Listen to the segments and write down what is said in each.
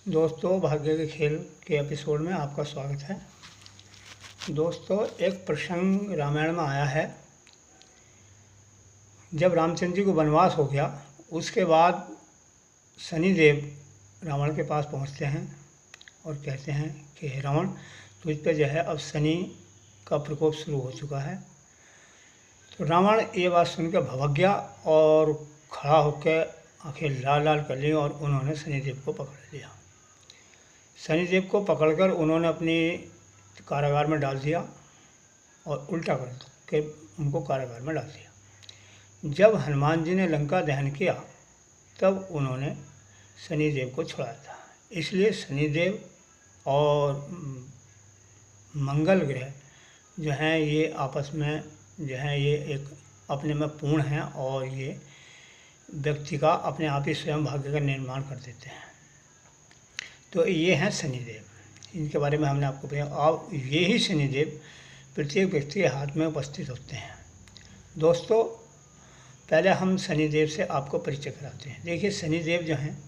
दोस्तों, भाग्य के खेल के एपिसोड में आपका स्वागत है। दोस्तों, एक प्रसंग रामायण में आया है। जब रामचंद्र जी को वनवास हो गया, उसके बाद शनिदेव रावण के पास पहुंचते हैं और कहते हैं कि हे रावण, तुझ पे जो है अब शनि का प्रकोप शुरू हो चुका है। तो रावण ये बात सुनकर भड़क गया और खड़ा होकर आंखें लाल लाल कर ली और उन्होंने शनिदेव को पकड़ लिया। शनिदेव को पकड़कर उन्होंने अपनी कारागार में डाल दिया और उल्टा कर के उनको कारागार में डाल दिया। जब हनुमान जी ने लंका दहन किया तब उन्होंने शनिदेव को छुड़ाया था। इसलिए शनिदेव और मंगल ग्रह जो हैं ये आपस में जो है ये एक अपने में पूर्ण हैं और ये व्यक्ति का अपने आप ही स्वयं भाग्य का निर्माण कर देते हैं। तो ये हैं शनिदेव, इनके बारे में हमने आपको बताया। और ये ही शनिदेव प्रत्येक व्यक्ति के हाथ में उपस्थित होते हैं। दोस्तों, पहले हम शनिदेव से आपको परिचय कराते हैं। देखिए, शनिदेव जो हैं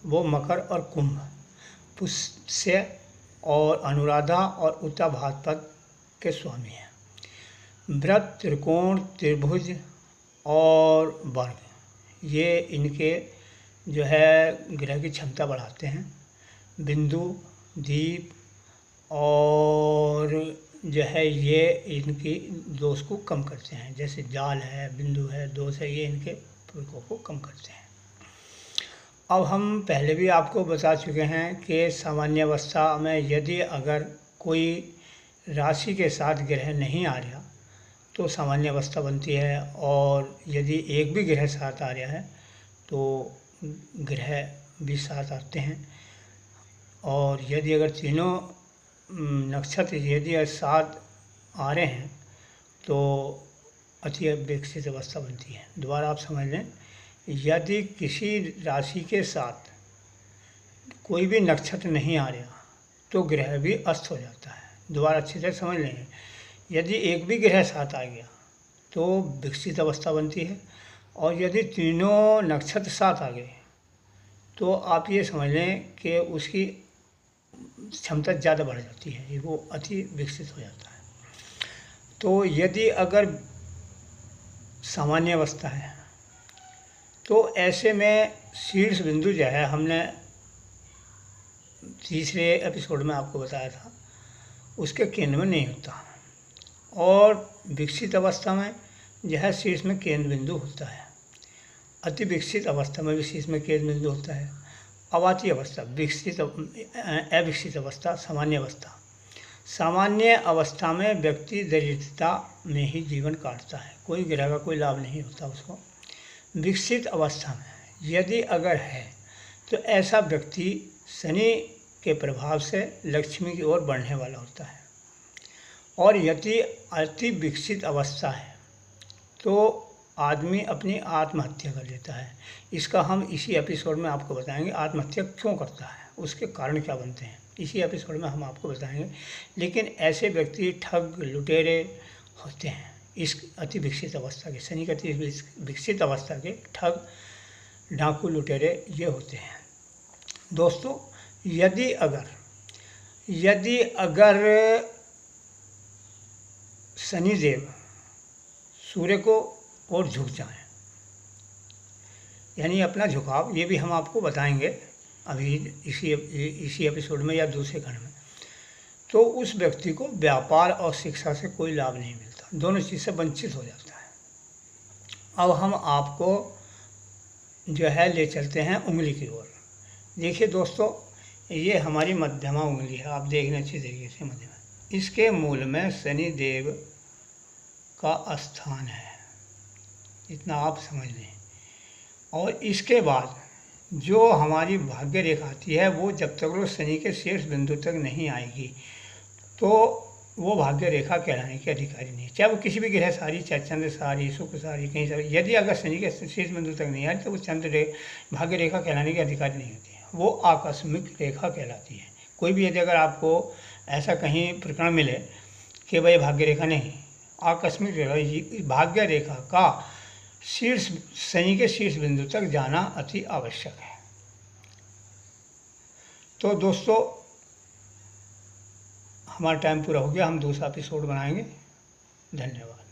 वो मकर और कुंभ, पुष्य और अनुराधा और उत्तर भाद्रपद के स्वामी हैं। वृत्त, त्रिकोण, त्रिभुज और वर्ग ये इनके जो है ग्रह की क्षमता बढ़ाते हैं। बिंदु, दीप और जो है ये इनकी दोष को कम करते हैं। जैसे जाल है, बिंदु है, दोष है, ये इनके प्रकोप को कम करते हैं। अब हम पहले भी आपको बता चुके हैं कि सामान्य अवस्था में यदि अगर कोई राशि के साथ ग्रह नहीं आ रहा तो सामान्य अवस्था बनती है, और यदि एक भी ग्रह साथ आ रहा है तो ग्रह भी साथ आते हैं। और यदि अगर तीनों नक्षत्र यदि साथ आ रहे हैं तो अति विकसित अवस्था बनती है। दोबारा आप समझ लें, यदि किसी राशि के साथ कोई भी नक्षत्र नहीं आ रहा तो ग्रह भी अस्त हो जाता है। दोबारा अच्छी तरह समझ लेंगे, यदि एक भी ग्रह साथ आ गया तो विकसित अवस्था बनती है, और यदि तीनों नक्षत्र साथ आ गए तो आप ये समझ लें कि उसकी क्षमता ज़्यादा बढ़ जाती है, वो अति विकसित हो जाता है। तो यदि अगर सामान्य अवस्था है तो ऐसे में शीर्ष बिंदु जो है, हमने तीसरे एपिसोड में आपको बताया था, उसके केंद्र में नहीं होता। और विकसित अवस्था में जो है शीर्ष में केंद्र बिंदु होता है। अति विकसित अवस्था में भी शीर्ष में केंद्र बिंदु होता है। अवाती अवस्था, विकसित, अविकसित अवस्था, सामान्य अवस्था। सामान्य अवस्था में व्यक्ति दरिद्रता में ही जीवन काटता है, कोई ग्रह का कोई लाभ नहीं होता उसको। विकसित अवस्था में यदि अगर है तो ऐसा व्यक्ति शनि के प्रभाव से लक्ष्मी की ओर बढ़ने वाला होता है। और यदि अति विकसित अवस्था है तो आदमी अपनी आत्महत्या कर लेता है। इसका हम इसी एपिसोड में आपको बताएंगे, आत्महत्या क्यों करता है, उसके कारण क्या बनते हैं, इसी एपिसोड में हम आपको बताएंगे। लेकिन ऐसे व्यक्ति ठग, लुटेरे होते हैं इस अति विकसित अवस्था के, शनि के अति विकसित अवस्था के ठग, डाकू, लुटेरे ये होते हैं। दोस्तों, यदि अगर शनिदेव सूर्य को और झुक जाएं, यानी अपना झुकाव, ये भी हम आपको बताएंगे अभी इसी एपिसोड में या दूसरे खंड में, तो उस व्यक्ति को व्यापार और शिक्षा से कोई लाभ नहीं मिलता, दोनों चीज़ से वंचित हो जाता है। अब हम आपको जो है ले चलते हैं उंगली की ओर। देखिए दोस्तों, ये हमारी मध्यमा उंगली है, आप देखना अच्छी तरीके से मध्यमा। इसके मूल में शनिदेव का स्थान है, इतना आप समझ लें। और इसके बाद जो हमारी भाग्य रेखा आती है वो जब तक वो शनि के शीर्ष बिंदु तक नहीं आएगी तो वो भाग्य रेखा कहलाने की अधिकारी नहीं, चाहे वो किसी भी ग्रह सारी, चाहे चंद्र सारी, शुक्र सारी, कहीं सारी। यदि अगर शनि के शीर्ष बिंदु तक नहीं आए तो वो भाग्य रेखा कहलाने की अधिकारी नहीं होती है, वो आकस्मिक रेखा कहलाती है। कोई भी यदि अगर आपको ऐसा कहीं प्रकरण मिले कि भाई भाग्य रेखा नहीं, आकस्मिक रेखा, भाग्य रेखा का शीर्ष, शनि के शीर्ष बिंदु तक जाना अति आवश्यक है। तो दोस्तों हमारा टाइम पूरा हो गया, हम दूसरा एपिसोड बनाएंगे। धन्यवाद।